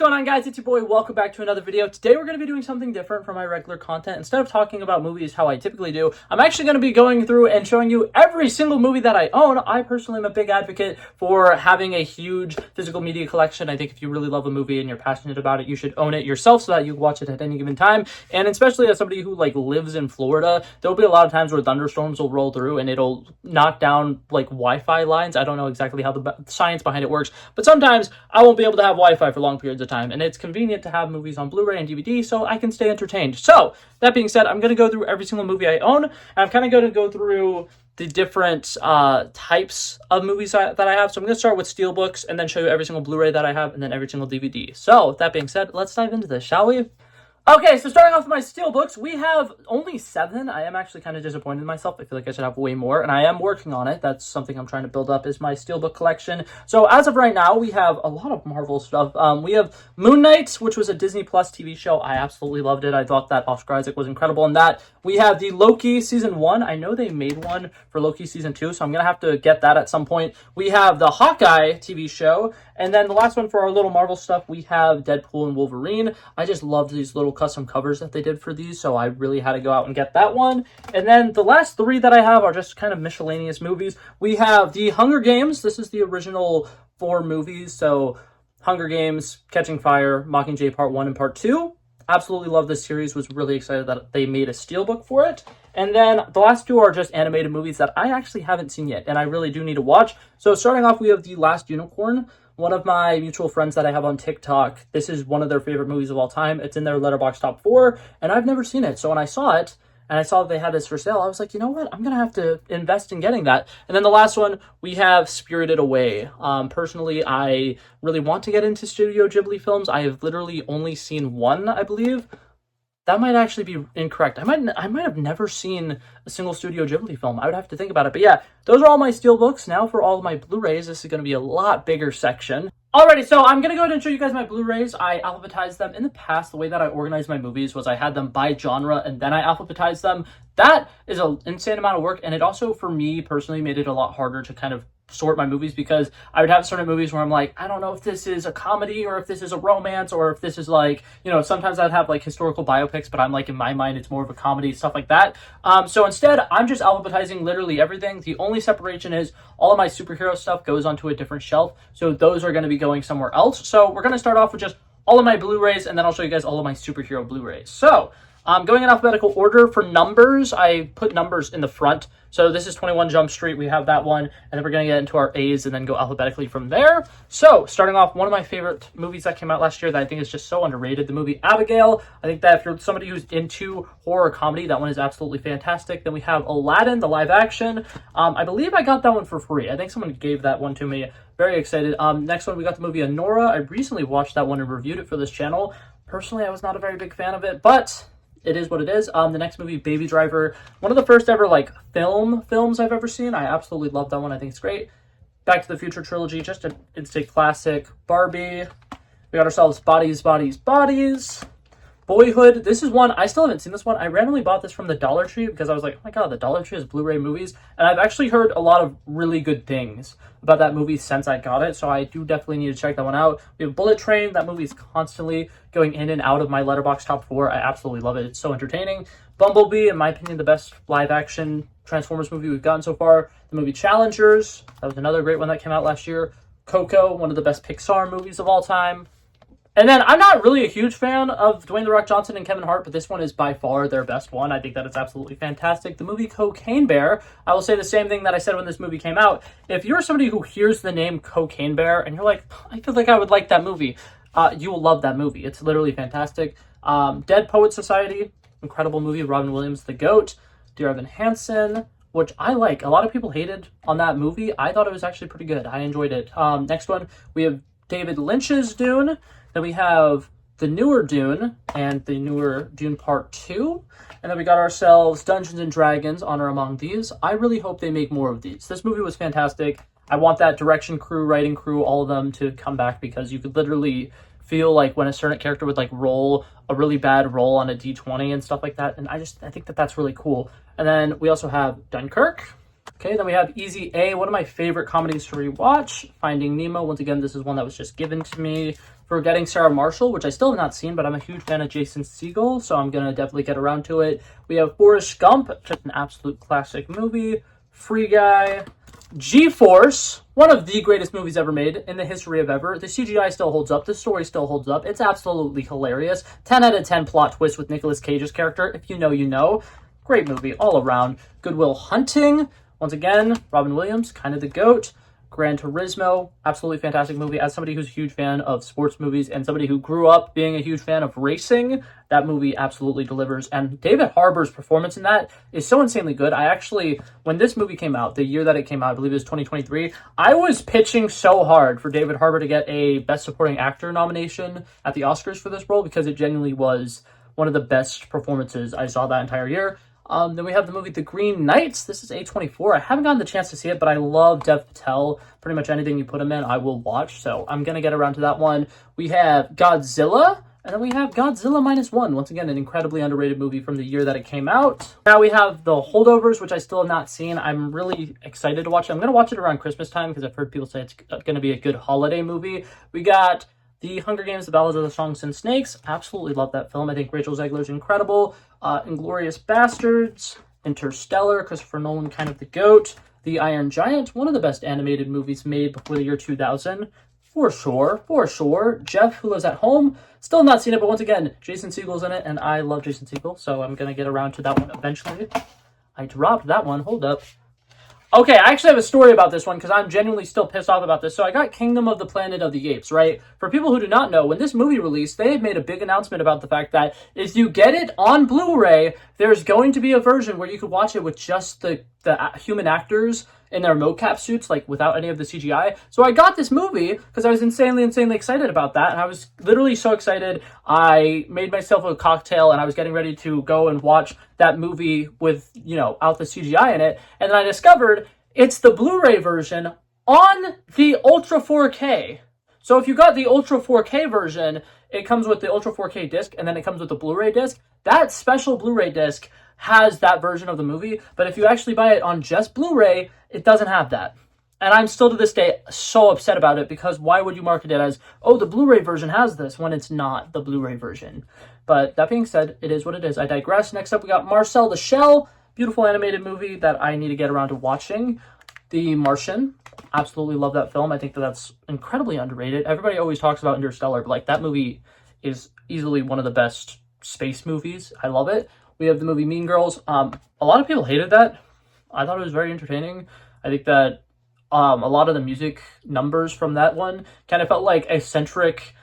going on, guys? It's your boy. Welcome back to another video. Today we're going to be doing something different from my regular content. Instead of talking about movies how I typically do, I'm actually going to be going through and showing you every single movie that I own. I personally am a big advocate for having a huge physical media collection. I think if you really love a movie and you're passionate about it, you should own it yourself so that you can watch it at any given time. And especially as somebody who lives in Florida, there'll be a lot of times where thunderstorms will roll through and it'll knock down Wi-Fi lines. I don't know exactly how the science behind it works, but sometimes I won't be able to have Wi-Fi for long periods of time, and it's convenient to have movies on Blu-ray and DVD so I can stay entertained. So that being said, I'm going to go through every single movie I own, and I'm kind of going to go through the different types of movies that I have. So I'm going to start with Steelbooks and then show you every single Blu-ray that I have and then every single DVD. So that being said, let's dive into this, shall we? Okay, so starting off with my Steelbooks, we have only 7. I am actually kind of disappointed in myself. I feel like I should have way more, and I am working on it. That's something I'm trying to build up, is my Steelbook collection. So as of right now, we have a lot of Marvel stuff. We have Moon Knight, which was a Disney Plus TV show. I absolutely loved it. I thought that Oscar Isaac was incredible in that. We have the Loki Season 1. I know they made one for Loki Season 2, so I'm going to have to get that at some point. We have the Hawkeye TV show. And then the last one for our little Marvel stuff, we have Deadpool and Wolverine. I just loved these little custom covers that they did for these, so I really had to go out and get that one. And then the last 3 that I have are just kind of miscellaneous movies. We have the Hunger Games. This is the original 4 movies, so Hunger Games, Catching Fire, Mockingjay Part 1 and Part 2. Absolutely love this series. Was really excited that they made a steelbook for it. And then the last 2 are just animated movies that I actually haven't seen yet, and I really do need to watch. So starting off, we have The Last Unicorn. One of my mutual friends that I have on TikTok, this is one of their favorite movies of all time. It's in their Letterboxd top 4, and I've never seen it. So when I saw it, and I saw that they had this for sale, I was like, you know what? I'm going to have to invest in getting that. And then the last one, we have Spirited Away. Personally, I really want to get into Studio Ghibli films. I have literally only seen one, I believe. That might actually be incorrect. I might have never seen a single Studio Ghibli film. I would have to think about it. But yeah, those are all my Steelbooks. Now for all of my Blu-rays, this is going to be a lot bigger section. Alrighty, so I'm going to go ahead and show you guys my Blu-rays. I alphabetized them. In the past, the way that I organized my movies was I had them by genre and then I alphabetized them. That is an insane amount of work, and it also, for me personally, made it a lot harder to kind of sort my movies, because I would have certain movies where I'm like, I don't know if this is a comedy or if this is a romance or if this is sometimes I'd have historical biopics, but I'm like, in my mind, it's more of a comedy, stuff like that. So instead, I'm just alphabetizing literally everything. The only separation is all of my superhero stuff goes onto a different shelf. So those are going to be going somewhere else. So we're going to start off with just all of my Blu-rays, and then I'll show you guys all of my superhero Blu-rays. So going in alphabetical order for numbers, I put numbers in the front. So this is 21 Jump Street. We have that one. And then we're going to get into our A's and then go alphabetically from there. So starting off, one of my favorite movies that came out last year that I think is just so underrated, the movie Abigail. I think that if you're somebody who's into horror comedy, that one is absolutely fantastic. Then we have Aladdin, the live action. I believe I got that one for free. I think someone gave that one to me. Very excited. Next one, we got the movie Anora. I recently watched that one and reviewed it for this channel. Personally, I was not a very big fan of it, but it is what it is. The next movie, Baby Driver, one of the first ever films I've ever seen. I absolutely love that one. I think it's great. Back to the Future trilogy, just an instant classic. Barbie. We got ourselves Bodies, Bodies, Bodies. Boyhood. This is one, I still haven't seen this one. I randomly bought this from the Dollar Tree because I was like, oh my god, the Dollar Tree has Blu-ray movies. And I've actually heard a lot of really good things about that movie since I got it. So I do definitely need to check that one out. We have Bullet Train. That movie is constantly going in and out of my Letterboxd top 4. I absolutely love it. It's so entertaining. Bumblebee, in my opinion, the best live action Transformers movie we've gotten so far. The movie Challengers. That was another great one that came out last year. Coco, one of the best Pixar movies of all time. And then I'm not really a huge fan of Dwayne "The Rock" Johnson and Kevin Hart, but this one is by far their best one. I think that it's absolutely fantastic. The movie Cocaine Bear, I will say the same thing that I said when this movie came out. If you're somebody who hears the name Cocaine Bear and you're like, I feel like I would like that movie, you will love that movie. It's literally fantastic. Dead Poet Society, incredible movie. Robin Williams, the GOAT. Dear Evan Hansen, which I like. A lot of people hated on that movie. I thought it was actually pretty good. I enjoyed it. Next one, we have David Lynch's Dune. Then we have the newer Dune and the newer Dune Part 2. And then we got ourselves Dungeons and Dragons, Honor Among Thieves. I really hope they make more of these. This movie was fantastic. I want that direction crew, writing crew, all of them to come back, because you could literally feel like when a certain character would roll a really bad roll on a D20 and stuff like that. And I think that that's really cool. And then we also have Dunkirk. Okay, then we have Easy A, one of my favorite comedies to rewatch. Finding Nemo. Once again, this is one that was just given to me Forgetting Sarah Marshall, which I still have not seen, but I'm a huge fan of Jason Segel, so I'm going to definitely get around to it. We have Forrest Gump, just an absolute classic movie. Free Guy. G-Force, one of the greatest movies ever made in the history of ever. The CGI still holds up. The story still holds up. It's absolutely hilarious. 10 out of 10 plot twist with Nicolas Cage's character. If you know, you know. Great movie all around. Good Will Hunting. Once again, Robin Williams, kind of the GOAT. Gran Turismo, absolutely fantastic movie. As somebody who's a huge fan of sports movies and somebody who grew up being a huge fan of racing, that movie absolutely delivers. And David Harbour's performance in that is so insanely good. I actually, when this movie came out, the year that it came out, I believe it was 2023, I was pitching so hard for David Harbour to get a Best Supporting Actor nomination at the Oscars for this role because it genuinely was one of the best performances I saw that entire year. Then we have the movie The Green Knight. This is A24. I haven't gotten the chance to see it, but I love Dev Patel. Pretty much anything you put him in, I will watch. So I'm going to get around to that one. We have Godzilla. And then we have Godzilla Minus One. Once again, an incredibly underrated movie from the year that it came out. Now we have The Holdovers, which I still have not seen. I'm really excited to watch it. I'm going to watch it around Christmas time because I've heard people say it's going to be a good holiday movie. We got The Hunger Games, The Ballad of the Songs and Snakes. Absolutely love that film. I think Rachel Zegler's incredible. Inglourious Bastards, Interstellar, Christopher Nolan, kind of the GOAT. The Iron Giant, one of the best animated movies made before the year 2000. For sure. Jeff, Who Lives at Home. Still not seen it, but once again, Jason Segel's in it, and I love Jason Segel, so I'm going to get around to that one eventually. I dropped that one. Hold up. Okay, I actually have a story about this one because I'm genuinely still pissed off about this. So I got Kingdom of the Planet of the Apes, right? For people who do not know, when this movie released, they had made a big announcement about the fact that if you get it on Blu-ray, there's going to be a version where you could watch it with just the human actors in their mocap suits, like without any of the CGI. So I got this movie because I was insanely excited about that. And I was literally so excited. I made myself a cocktail and I was getting ready to go and watch that movie with, out the CGI in it. And then I discovered it's the Blu-ray version on the Ultra 4K. So if you got the Ultra 4K version, it comes with the Ultra 4K disc and then it comes with the Blu-ray disc. That special Blu-ray disc has that version of the movie, but if you actually buy it on just Blu-ray, it doesn't have that. And I'm still to this day so upset about it because why would you market it as, oh, the Blu-ray version has this when it's not the Blu-ray version? But that being said, it is what it is. I digress. Next up, we got Marcel the Shell, beautiful animated movie that I need to get around to watching. The Martian, absolutely love that film. I think that's incredibly underrated. Everybody always talks about Interstellar, but like that movie is easily one of the best space movies. I love it. We have the movie Mean Girls. A lot of people hated that. I thought it was very entertaining. I think that a lot of the music numbers from that one kind of felt like eccentric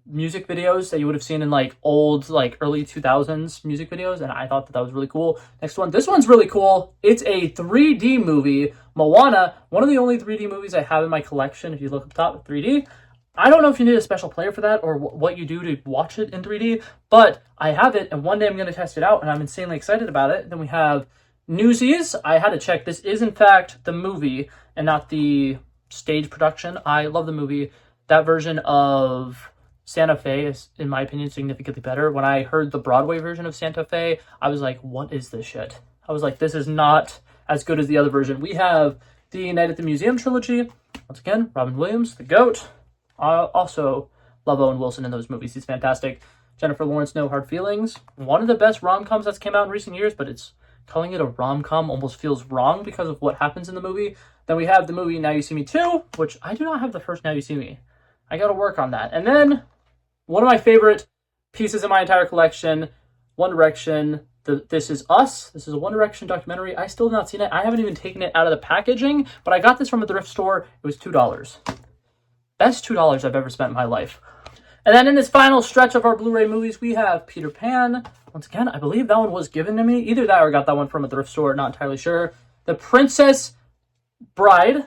music videos that you would have seen in like old, like early 2000s music videos. And I thought that was really cool. Next one. This one's really cool. It's a 3D movie. Moana, one of the only 3D movies I have in my collection. If you look up top, 3D. I don't know if you need a special player for that or what you do to watch it in 3D, but I have it, and one day I'm going to test it out, and I'm insanely excited about it. Then we have Newsies. I had to check. This is, in fact, the movie and not the stage production. I love the movie. That version of Santa Fe is, in my opinion, significantly better. When I heard the Broadway version of Santa Fe, I was like, what is this shit? I was like, this is not as good as the other version. We have the Night at the Museum trilogy. Once again, Robin Williams, the GOAT. I also love Owen Wilson in those movies. He's fantastic. Jennifer Lawrence, No Hard Feelings. One of the best rom-coms that's came out in recent years, but calling it a rom-com almost feels wrong because of what happens in the movie. Then we have the movie Now You See Me 2, which I do not have the first Now You See Me. I got to work on that. And then one of my favorite pieces in my entire collection, One Direction, This Is Us. This is a One Direction documentary. I still have not seen it. I haven't even taken it out of the packaging, but I got this from a thrift store. It was $2. Best $2 I've ever spent in my life. And then in this final stretch of our Blu-ray movies, we have Peter Pan. Once again, I believe that one was given to me. Either that or I got that one from a thrift store, not entirely sure. The Princess Bride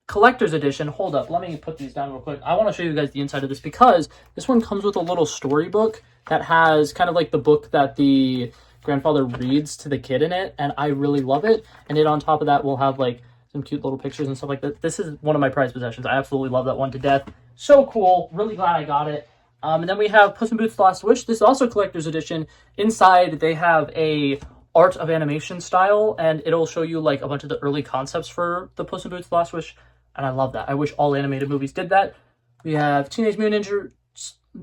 Collector's Edition. Hold up, let me put these down real quick. I want to show you guys the inside of this because this one comes with a little storybook that has kind of like the book that the grandfather reads to the kid in it, and I really love it. And on top of that, we'll have like some cute little pictures and stuff like that. This is one of my prized possessions. I absolutely love that one to death. So cool. Really glad I got it. And then we have Puss in Boots: Last Wish. This is also a collector's edition. Inside, they have a art of animation style, and it'll show you like a bunch of the early concepts for the Puss in Boots: Last Wish, and I love that. I wish all animated movies did that. We have Teenage Mutant Ninja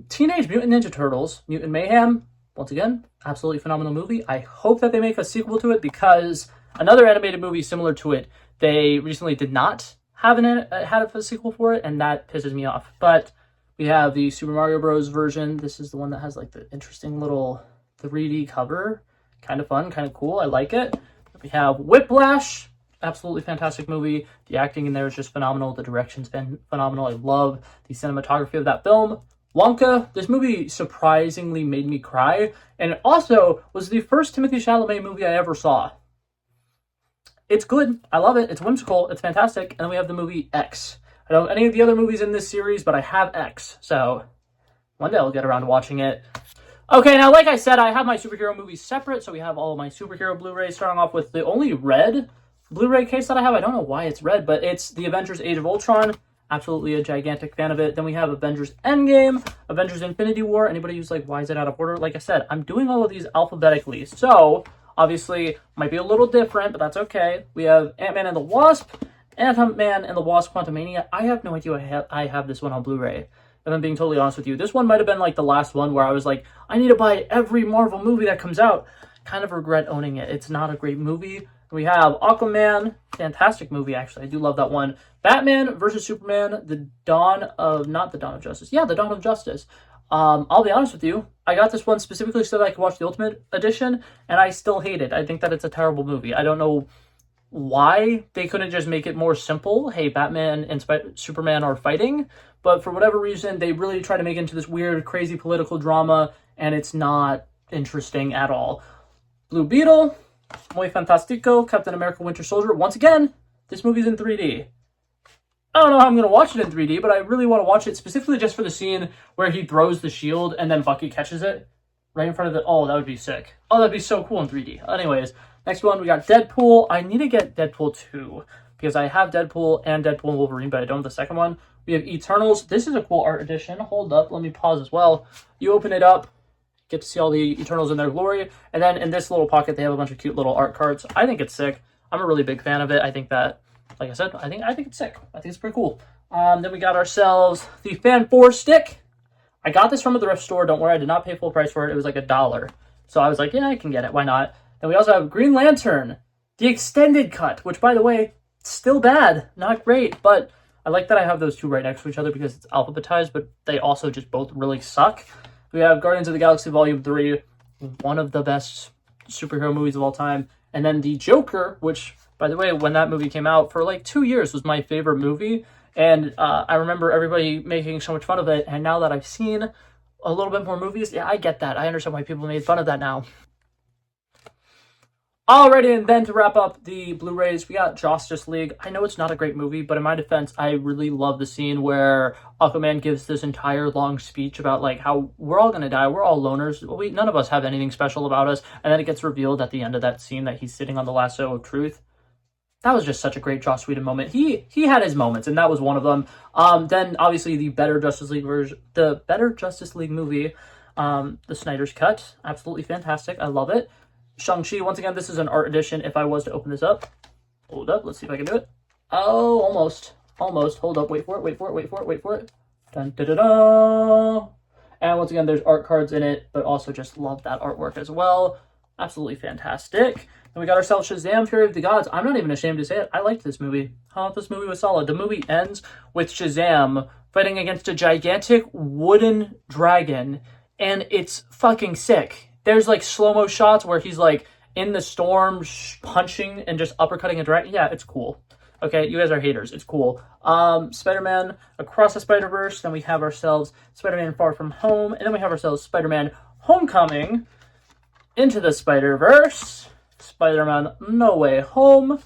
Teenage Mutant Ninja Turtles, Mutant Mayhem, once again, absolutely phenomenal movie. I hope that they make a sequel to it because another animated movie similar to it, they recently did not have a sequel for it, and that pisses me off. But we have the Super Mario Bros. Version. This is the one that has like the interesting little 3D cover. Kind of fun, kind of cool. I like it. We have Whiplash. Absolutely fantastic movie. The acting in there is just phenomenal. The direction's been phenomenal. I love the cinematography of that film. Wonka. This movie surprisingly made me cry, and it also was the first Timothée Chalamet movie I ever saw. It's good. I love it. It's whimsical. It's fantastic. And then we have the movie X. I don't know any of the other movies in this series, but I have X, so one day I'll get around to watching it. Okay, now like I said, I have my superhero movies separate, so we have all of my superhero Blu-rays, starting off with the only red Blu-ray case that I have. I don't know why it's red, but it's the Avengers Age of Ultron. Absolutely a gigantic fan of it. Then we have Avengers Endgame, Avengers Infinity War. Anybody who's like, why is it out of order? Like I said, I'm doing all of these alphabetically, so obviously might be a little different, but that's okay. We have Ant-Man and the Wasp, Ant-Man and the Wasp Quantumania. I have no idea I have this one on Blu-ray. If I'm being totally honest with you, this one might have been like the last one where I was like, I need to buy every Marvel movie that comes out. Kind of regret owning it. It's not a great movie. We have Aquaman, fantastic movie actually. I do love that one. Batman versus Superman, not the Dawn of Justice. Yeah, the Dawn of Justice. I'll be honest with you, I got this one specifically so that I could watch the Ultimate Edition, and I still hate it. I think that it's a terrible movie. I don't know why they couldn't just make it more simple. Hey, Batman and Superman are fighting, but for whatever reason, they really try to make it into this weird, crazy political drama, and it's not interesting at all. Blue Beetle, Muy Fantastico, Captain America Winter Soldier. Once again, this movie's in 3D. I don't know how I'm going to watch it in 3D, but I really want to watch it specifically just for the scene where he throws the shield and then Bucky catches it right in front of the... Oh, that would be sick. Oh, that'd be so cool in 3D. Anyways, next one, we got Deadpool. I need to get Deadpool 2 because I have Deadpool and Deadpool and Wolverine, but I don't have the second one. We have Eternals. This is a cool art edition. Hold up. Let me pause as well. You open it up, get to see all the Eternals in their glory, and then in this little pocket, they have a bunch of cute little art cards. I think it's sick. I'm a really big fan of it. I think that, like I said, I think it's sick. I think it's pretty cool. Then we got ourselves the Fan 4 stick. I got this from the thrift store. Don't worry, I did not pay full price for it. It was like $1. So I was like, yeah, I can get it. Why not? Then we also have Green Lantern, the extended cut, which, by the way, still bad. Not great, but I like that I have those two right next to each other because it's alphabetized, but they also just both really suck. We have Guardians of the Galaxy Volume 3, one of the best superhero movies of all time. And then The Joker, which, by the way, when that movie came out for like 2 years was my favorite movie. And I remember everybody making so much fun of it. And now that I've seen a little bit more movies, yeah, I get that. I understand why people made fun of that now. Alrighty, and then to wrap up the Blu-rays, we got Justice League. I know it's not a great movie, but in my defense, I really love the scene where Aquaman gives this entire long speech about like how we're all gonna die, we're all loners, none of us have anything special about us, and then it gets revealed at the end of that scene that he's sitting on the lasso of truth. That was just such a great Joss Whedon moment. He had his moments, and that was one of them. Then obviously the better Justice League version, the better Justice League movie, the Snyder's Cut, absolutely fantastic. I love it. Shang-Chi, once again, this is an art edition. If I was to open this up, hold up, let's see if I can do it. Oh, almost. Hold up, wait for it. Dun, da, da, da. And once again, there's art cards in it, but also just love that artwork as well. Absolutely fantastic. Then we got ourselves Shazam! Fury of the Gods. I'm not even ashamed to say it. I liked this movie. I thought this movie was solid. The movie ends with Shazam fighting against a gigantic wooden dragon, and it's fucking sick. There's like slow-mo shots where he's like in the storm punching and just uppercutting a dragon. Yeah, it's cool. Okay, you guys are haters. It's cool. Spider-Man Across the Spider-Verse. Then we have ourselves Spider-Man Far From Home. And then we have ourselves Spider-Man Homecoming, Into the Spider-Verse, Spider-Man No Way Home.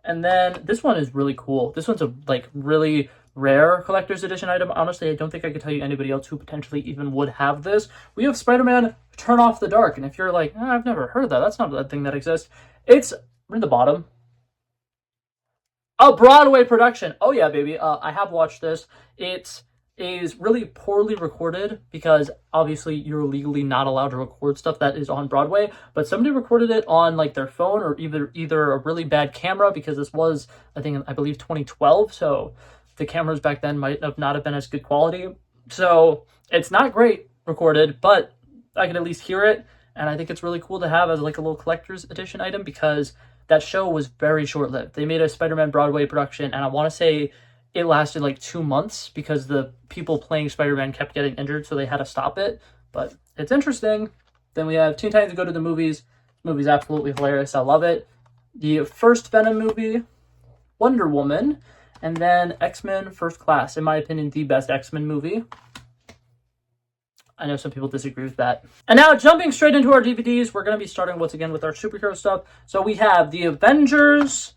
And then this one is really cool. This one's a like really rare collector's edition item. Honestly, I don't think I could tell you anybody else who potentially even would have this. We have Spider-Man Turn Off the Dark, and if you're like, I've never heard of that, that's not a thing that exists. It's in the bottom. A Broadway production. Oh yeah, baby. I have watched this. It is really poorly recorded because obviously you're legally not allowed to record stuff that is on Broadway, but somebody recorded it on like their phone or either a really bad camera, because this was, I believe 2012, so the cameras back then might have not have been as good quality. So It's not great recorded, but I can at least hear it, and I think it's really cool to have as like a little collector's edition item because that show was very short-lived. They made a Spider-Man Broadway production, and I want to say it lasted like 2 months because the people playing Spider-Man kept getting injured, so they had to stop it. But it's interesting. Then we have Teen Titans Go to the Movies. This movie's absolutely hilarious. I love it. The first Venom movie, Wonder Woman, and then X-Men First Class. In my opinion, the best X-Men movie. I know some people disagree with that. And now, jumping straight into our DVDs, we're going to be starting once again with our superhero stuff. So we have the Avengers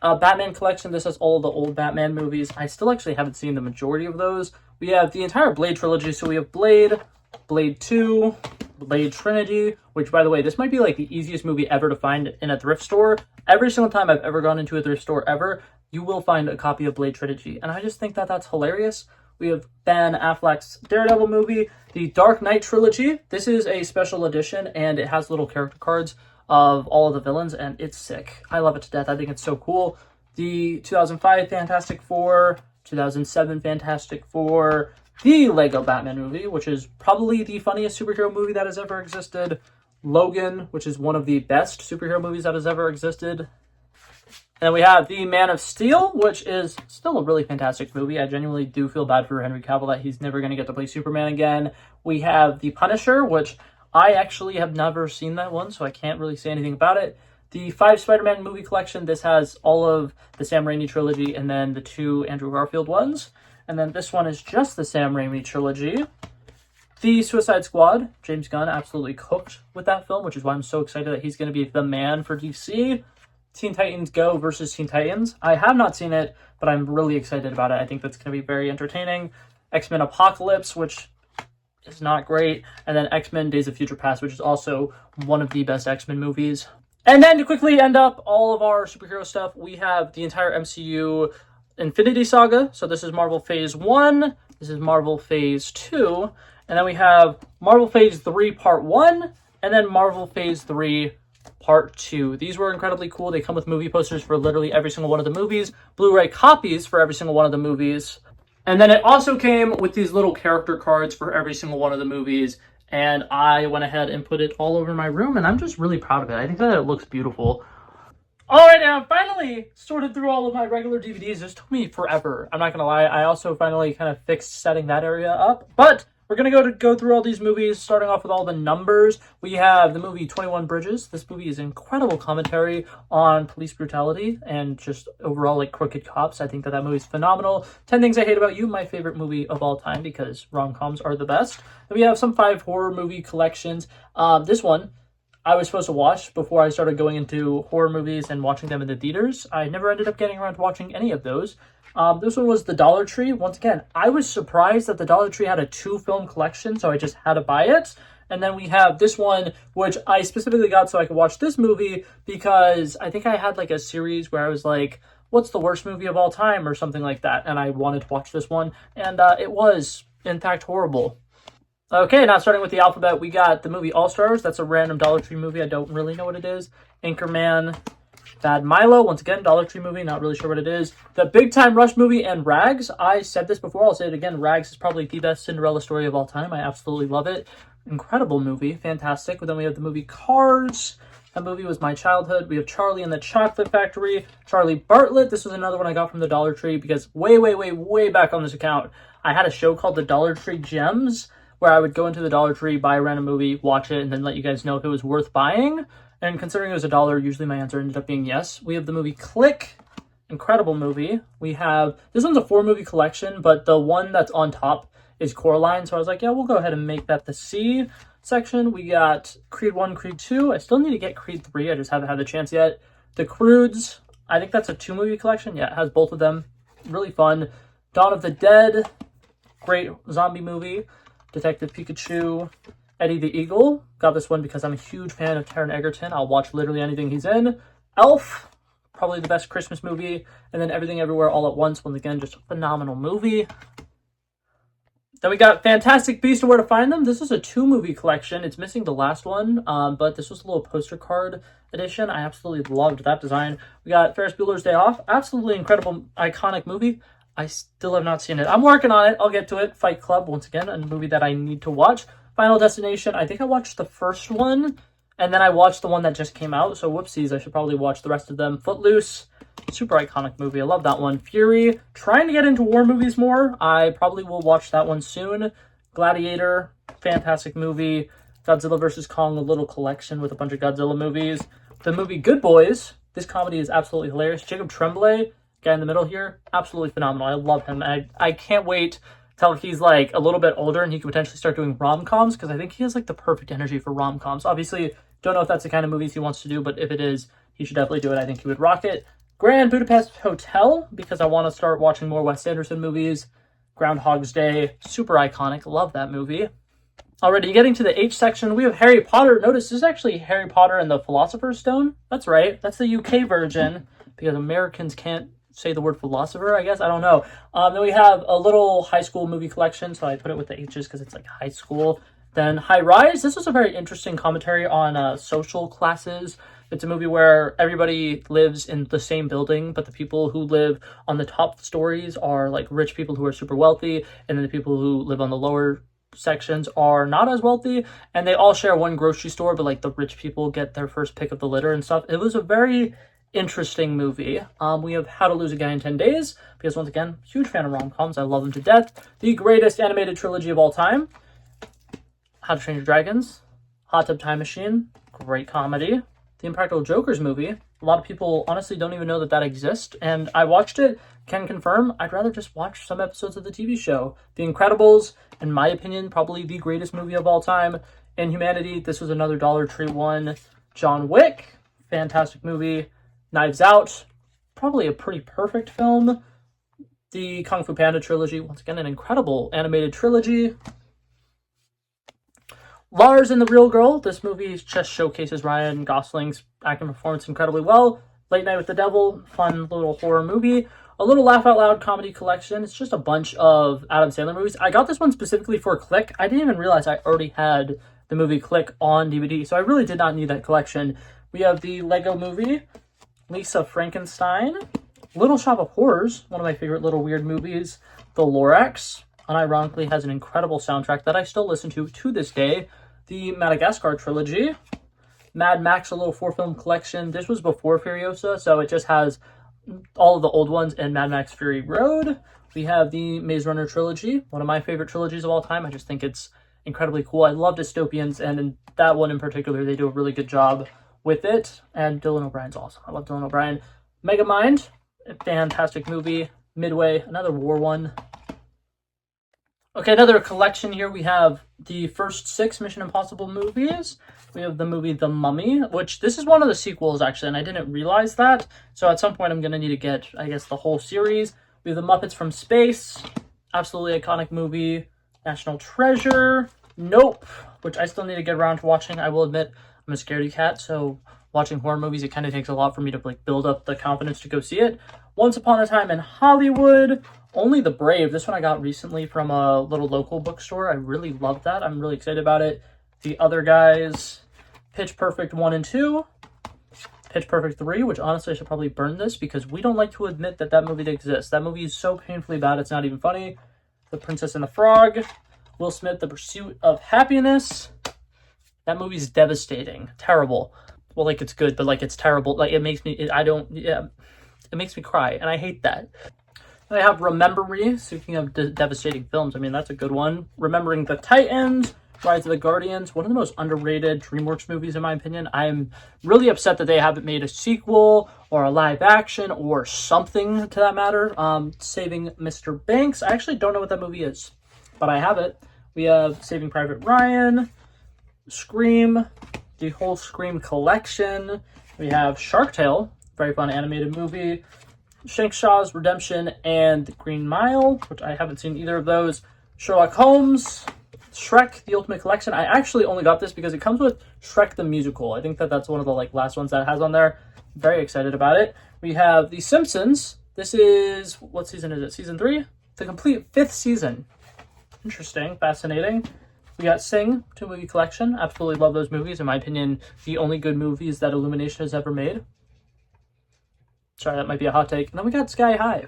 Batman collection. This has all the old Batman movies. I still actually haven't seen the majority of those. We have the entire Blade trilogy. So we have Blade, Blade 2, Blade Trinity, which, by the way, this might be like the easiest movie ever to find in a thrift store. Every single time I've ever gone into a thrift store ever, you will find a copy of Blade Trinity. And I just think that that's hilarious. We have Ben Affleck's Daredevil movie, the Dark Knight trilogy. This is a special edition, and it has little character cards of all of the villains, and it's sick. I love it to death. I think it's so cool. The 2005 Fantastic Four, 2007 Fantastic Four, the Lego Batman movie, which is probably the funniest superhero movie that has ever existed, Logan, which is one of the best superhero movies that has ever existed. And we have the Man of Steel, which is still a really fantastic movie. I genuinely do feel bad for Henry Cavill that he's never going to get to play Superman again. We have The Punisher, which I actually have never seen that one, so I can't really say anything about it. The 5 Spider-Man movie collection, this has all of the Sam Raimi trilogy and then the 2 Andrew Garfield ones. And then this one is just the Sam Raimi trilogy. The Suicide Squad, James Gunn absolutely cooked with that film, which is why I'm so excited that he's going to be the man for DC. Teen Titans Go versus Teen Titans. I have not seen it, but I'm really excited about it. I think that's going to be very entertaining. X-Men Apocalypse, which is not great. And then X-Men Days of Future Past, which is also one of the best X-Men movies. And then to quickly end up all of our superhero stuff, we have the entire MCU Infinity Saga. So this is Marvel Phase 1. This is Marvel Phase 2. And then we have Marvel Phase 3 Part 1. And then Marvel Phase 3 Part 2. These were incredibly cool. They come with movie posters for literally every single one of the movies, Blu-ray copies for every single one of the movies, and then it also came with these little character cards for every single one of the movies, and I went ahead and put it all over my room, and I'm just really proud of it. I think that it looks beautiful. Alright, now finally sorted through all of my regular DVDs. This took me forever. I'm not gonna lie. I also finally kind of fixed setting that area up, but we're going to go through all these movies, starting off with all the numbers. We have the movie 21 Bridges. This movie is incredible commentary on police brutality and just overall like crooked cops. I think that movie is phenomenal. 10 Things I Hate About You, my favorite movie of all time because rom-coms are the best. Then we have some 5 horror movie collections. This one I was supposed to watch before I started going into horror movies and watching them in the theaters. I never ended up getting around to watching any of those. This one was the Dollar Tree. Once again, I was surprised that the Dollar Tree had a 2-film collection, so I just had to buy it. And then we have this one, which I specifically got so I could watch this movie because I think I had like a series where I was like, what's the worst movie of all time or something like that. And I wanted to watch this one, and it was, in fact, horrible. Okay, now starting with the alphabet, we got the movie All Stars. That's a random Dollar Tree movie. I don't really know what it is. Anchorman, Bad Milo, once again, Dollar Tree movie, not really sure what it is. The Big Time Rush movie and Rags. I said this before, I'll say it again. Rags is probably the best Cinderella story of all time. I absolutely love it. Incredible movie, fantastic. But then we have the movie Cars. That movie was my childhood. We have Charlie and the Chocolate Factory. Charlie Bartlett. This was another one I got from the Dollar Tree because way back on this account, I had a show called the Dollar Tree Gems where I would go into the Dollar Tree, buy a random movie, watch it, and then let you guys know if it was worth buying. And considering it was $1, usually my answer ended up being yes. We have the movie Click. Incredible movie. We have, this one's a 4-movie collection, but the one that's on top is Coraline. So I was like, yeah, we'll go ahead and make that the C section. We got Creed 1, Creed 2. I still need to get Creed 3. I just haven't had the chance yet. The Croods. I think that's a 2-movie collection. Yeah, it has both of them. Really fun. Dawn of the Dead. Great zombie movie. Detective Pikachu. Eddie the Eagle. Got this one because I'm a huge fan of Taron Egerton. I'll watch literally anything he's in. Elf. Probably the best Christmas movie. And then Everything Everywhere All at Once. Once again, just a phenomenal movie. Then we got Fantastic Beasts and Where to Find Them. This is a 2-movie collection. It's missing the last one, but this was a little poster card edition. I absolutely loved that design. We got Ferris Bueller's Day Off. Absolutely incredible, iconic movie. I still have not seen it. I'm working on it. I'll get to it. Fight Club, once again, a movie that I need to watch. Final Destination, I think I watched the first one, and then I watched the one that just came out, so whoopsies, I should probably watch the rest of them. Footloose, super iconic movie. I love that one. Fury, trying to get into war movies more. I probably will watch that one soon. Gladiator, fantastic movie. Godzilla vs. Kong, a little collection with a bunch of Godzilla movies. The movie Good Boys, this comedy is absolutely hilarious. Jacob Tremblay, guy in the middle here, absolutely phenomenal. I love him. I can't wait till he's like a little bit older and he could potentially start doing rom-coms, because I think he has like the perfect energy for rom-coms. Obviously, don't know if that's the kind of movies he wants to do, but if it is, he should definitely do it. I think he would rock it. Grand Budapest Hotel, because I want to start watching more Wes Anderson movies. Groundhog's Day, super iconic. Love that movie. Alrighty, getting to the H section, we have Harry Potter. Notice this is actually Harry Potter and the Philosopher's Stone. That's right. That's the UK version, because Americans can't say the word philosopher, I guess. I don't know. Then we have a little high school movie collection, so I put it with the H's because it's like high school. Then High Rise. This was a very interesting commentary on social classes. It's a movie where everybody lives in the same building, but the people who live on the top stories are like rich people who are super wealthy, and then the people who live on the lower sections are not as wealthy, and they all share one grocery store, but like the rich people get their first pick of the litter and stuff. It was a very interesting movie. We have How to Lose a Guy in 10 Days, because once again, huge fan of rom-coms. I love them to death. The greatest animated trilogy of all time, How to Train Your Dragons, Hot Tub Time Machine, great comedy. The Impractical Jokers movie, a lot of people honestly don't even know that that exists, and I watched it, can confirm, I'd rather just watch some episodes of the TV show. The Incredibles, in my opinion, probably the greatest movie of all time. Inhumanity, this was another Dollar Tree one. John Wick, fantastic movie. Knives Out, probably a pretty perfect film. The Kung Fu Panda trilogy, once again, an incredible animated trilogy. Lars and the Real Girl, this movie just showcases Ryan Gosling's acting performance incredibly well. Late Night with the Devil, fun little horror movie. A little laugh out loud comedy collection. It's just a bunch of Adam Sandler movies. I got this one specifically for Click. I didn't even realize I already had the movie Click on DVD, so I really did not need that collection. We have the Lego Movie, Lisa Frankenstein, Little Shop of Horrors, one of my favorite little weird movies. The Lorax, unironically has an incredible soundtrack that I still listen to this day. The Madagascar trilogy. Mad Max, a little 4-film collection. This was before Furiosa, so it just has all of the old ones and Mad Max Fury Road. We have the Maze Runner trilogy, one of my favorite trilogies of all time. I just think it's incredibly cool. I love dystopians, and in that one in particular, they do a really good job with it. And Dylan O'Brien's awesome. I love Dylan O'Brien. Megamind, a fantastic movie. Midway, another war one. Okay, another collection here. We have the first 6 Mission Impossible movies. We have the movie The Mummy, which this is one of the sequels, actually, and I didn't realize that. So at some point, I'm going to need to get, I guess, the whole series. We have The Muppets from Space, absolutely iconic movie. National Treasure. Nope, which I still need to get around to watching. I will admit, I'm a scaredy cat, so watching horror movies, it kind of takes a lot for me to like build up the confidence to go see it. Once Upon a Time in Hollywood. Only the Brave. This one I got recently from a little local bookstore. I really love that. I'm really excited about it. The Other Guys. Pitch Perfect 1 and 2. Pitch Perfect 3, which honestly I should probably burn this because we don't like to admit that that movie exists. That movie is so painfully bad it's not even funny. The Princess and the Frog. Will Smith, The Pursuit of Happiness. That movie's devastating. Terrible. Well, like, it's good, but like, it's terrible. Like, it makes me, it makes me cry, and I hate that. I have Remember Me, speaking of devastating films. I mean, that's a good one. Remembering the Titans, Rise of the Guardians, one of the most underrated DreamWorks movies, in my opinion. I'm really upset that they haven't made a sequel or a live action or something to that matter. Saving Mr. Banks. I actually don't know what that movie is, but I have it. We have Saving Private Ryan, Scream, the whole Scream collection. We have Shark Tale, very fun animated movie. Shaw's Redemption and The Green Mile, which I haven't seen either of those. Sherlock Holmes, Shrek, The Ultimate Collection. I actually only got this because it comes with Shrek the Musical. I think that that's one of the like last ones that it has on there. Very excited about it. We have The Simpsons. This is, what season is it? Season 3? The complete 5th season. Interesting, fascinating. We got Sing, 2-movie collection. Absolutely love those movies. In my opinion, the only good movies that Illumination has ever made. Sorry, that might be a hot take. And then we got Sky High.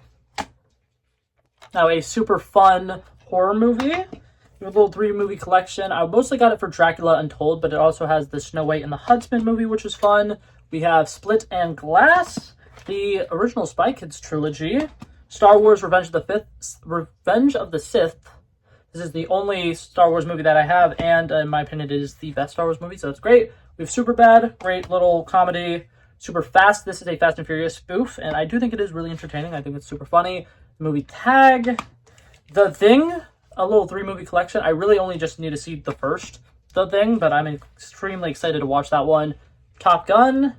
Now, a super fun horror movie. We have a little 3-movie collection. I mostly got it for Dracula Untold, but it also has the Snow White and the Huntsman movie, which is fun. We have Split and Glass, the original Spy Kids trilogy, Star Wars Revenge of the Sith. This is the only Star Wars movie that I have, and in my opinion, it is the best Star Wars movie, so it's great. We have Superbad, great little comedy. Super Fast, this is a Fast and Furious spoof, and I do think it is really entertaining. I think it's super funny. The movie Tag, The Thing, a little 3-movie collection. I really only just need to see the first The Thing, but I'm extremely excited to watch that one. Top Gun,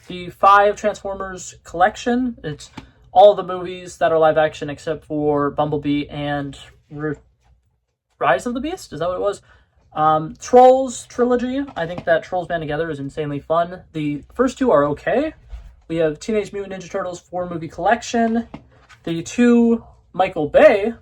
the 5 Transformers collection. It's all the movies that are live action except for Bumblebee and Rise of the Beast? Is that what it was? Trolls trilogy. I think that Trolls Band Together is insanely fun. The first 2 are okay. We have Teenage Mutant Ninja Turtles 4-movie collection, the 2 Michael Bay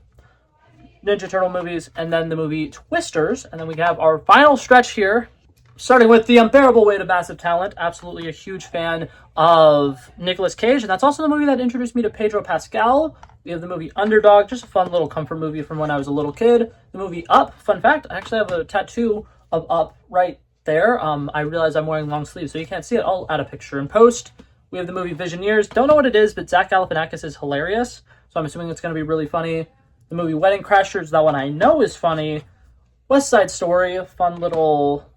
Ninja Turtle movies, and then the movie Twisters. And then we have our final stretch here, starting with The Unbearable Weight of Massive Talent. Absolutely a huge fan of Nicolas Cage, and that's also the movie that introduced me to Pedro Pascal. We have the movie Underdog, just a fun little comfort movie from when I was a little kid. The movie Up, fun fact, I actually have a tattoo of Up right there. I realize I'm wearing long sleeves, so you can't see it. I'll add a picture in post. We have the movie Visioneers. Don't know what it is, but Zach Galifianakis is hilarious, so I'm assuming it's going to be really funny. The movie Wedding Crashers, that one I know is funny. West Side Story, a fun little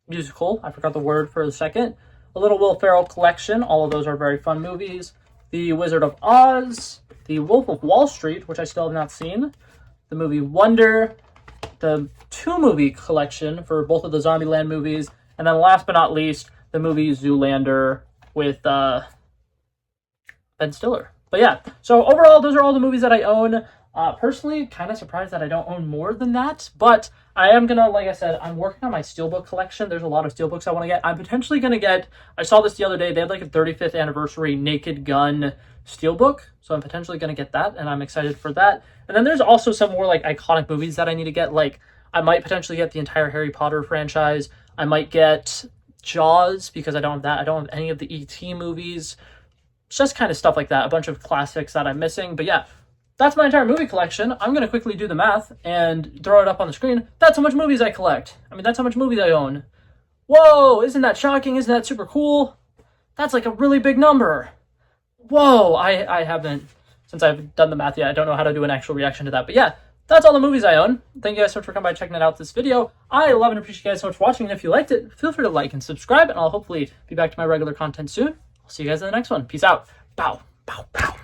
musical. I forgot the word for a second. A little Will Ferrell collection. All of those are very fun movies. The Wizard of Oz, The Wolf of Wall Street, which I still have not seen, the movie Wonder, the 2-movie collection for both of the Zombieland movies, and then last but not least, the movie Zoolander with Ben Stiller. But yeah, so overall, those are all the movies that I own. Personally, kind of surprised that I don't own more than that, but I am gonna, like I said, I'm working on my Steelbook collection. There's a lot of Steelbooks I want to get. I'm potentially gonna get, I saw this the other day, they had like a 35th anniversary Naked Gun Steelbook, so I'm potentially gonna get that, and I'm excited for that. And then there's also some more like iconic movies that I need to get. Like, I might potentially get the entire Harry Potter franchise. I might get Jaws, because I don't have that. I don't have any of the E.T. movies. It's just kind of stuff like that, a bunch of classics that I'm missing. But yeah, that's my entire movie collection. I'm going to quickly do the math and throw it up on the screen. That's how much movies I collect. I mean, that's how much movies I own. Whoa, isn't that shocking? Isn't that super cool? That's like a really big number. Whoa, I haven't, since I've done the math yet, I don't know how to do an actual reaction to that. But yeah, that's all the movies I own. Thank you guys so much for coming by checking out this video. I love and appreciate you guys so much for watching. And if you liked it, feel free to like and subscribe. And I'll hopefully be back to my regular content soon. I'll see you guys in the next one. Peace out. Bow, bow, bow.